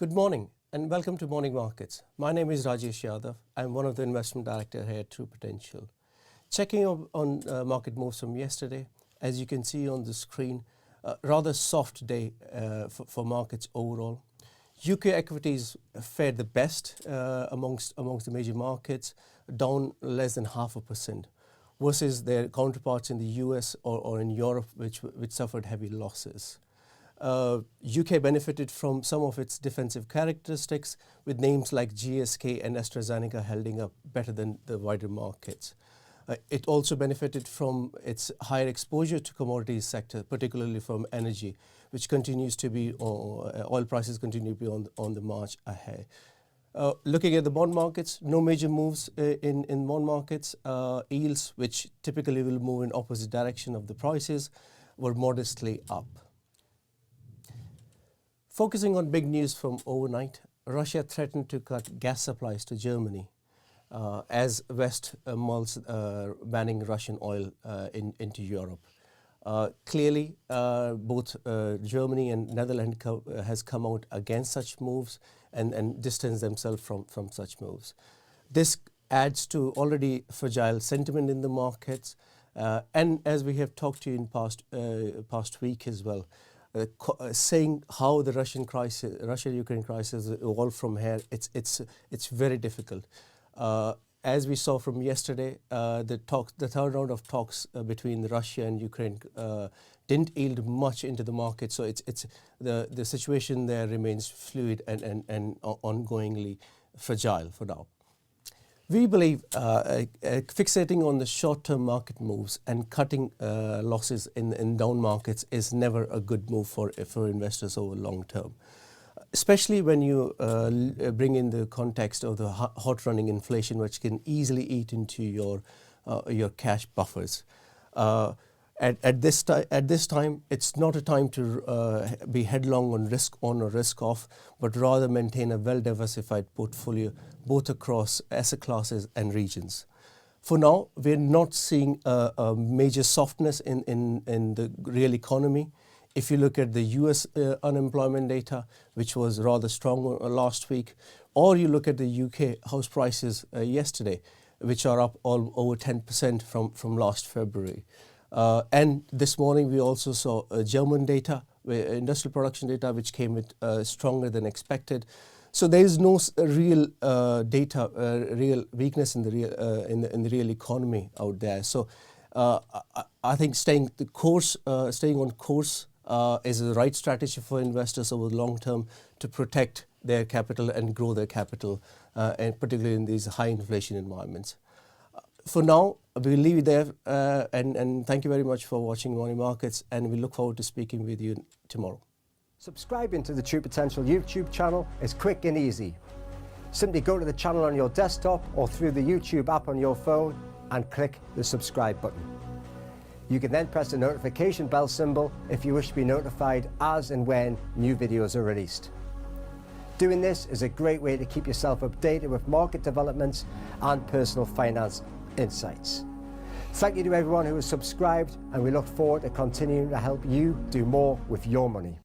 Good morning and welcome to Morning Markets. My name is Rajesh Yadav. I'm one of the investment director here at True Potential. Checking on market moves from yesterday, as you can see on the screen, rather soft day for markets overall. UK equities fared the best amongst the major markets, down less than 0.5%, versus their counterparts in the US or in Europe, which suffered heavy losses. UK benefited from some of its defensive characteristics, with names like GSK and AstraZeneca holding up better than the wider markets. It also benefited from its higher exposure to commodities sector, particularly from energy, which continues to be, oil prices continue to be on the march ahead. Looking at the bond markets, no major moves in bond markets. Yields, which typically will move in opposite direction of the prices, were modestly up. Focusing on big news from overnight, Russia threatened to cut gas supplies to Germany as West mulls banning Russian oil into Europe. Clearly, both Germany and Netherlands has come out against such moves and distanced themselves from such moves. This adds to already fragile sentiment in the markets, and as we have talked to you in past week as well, saying how the Russia-Ukraine crisis evolved from here, it's very difficult. As we saw from yesterday, the third round of talks between Russia and Ukraine didn't yield much into the market, so the situation there remains fluid and ongoingly fragile for now. We believe fixating on the short-term market moves and cutting losses in down markets is never a good move for investors over long term, especially when you bring in the context of the hot running inflation, which can easily eat into your cash buffers. At this time, it's not a time to be headlong on risk on or risk off, but rather maintain a well-diversified portfolio both across asset classes and regions. For now, we're not seeing a major softness in the real economy. If you look at the US unemployment data, which was rather strong last week, or you look at the UK house prices yesterday, which are up over 10% from last February. And this morning we also saw German data, industrial production data, which came with stronger than expected. So there is no real real weakness in the real economy out there. So I think staying on course is the right strategy for investors over the long term to protect their capital and grow their capital, and particularly in these high inflation environments. For now, we'll leave it there, and thank you very much for watching Morning Markets, and we look forward to speaking with you tomorrow. Subscribing to the True Potential YouTube channel is quick and easy. Simply go to the channel on your desktop or through the YouTube app on your phone and click the subscribe button. You can then press the notification bell symbol if you wish to be notified as and when new videos are released. Doing this is a great way to keep yourself updated with market developments and personal finance insights. Thank you to everyone who has subscribed, and we look forward to continuing to help you do more with your money.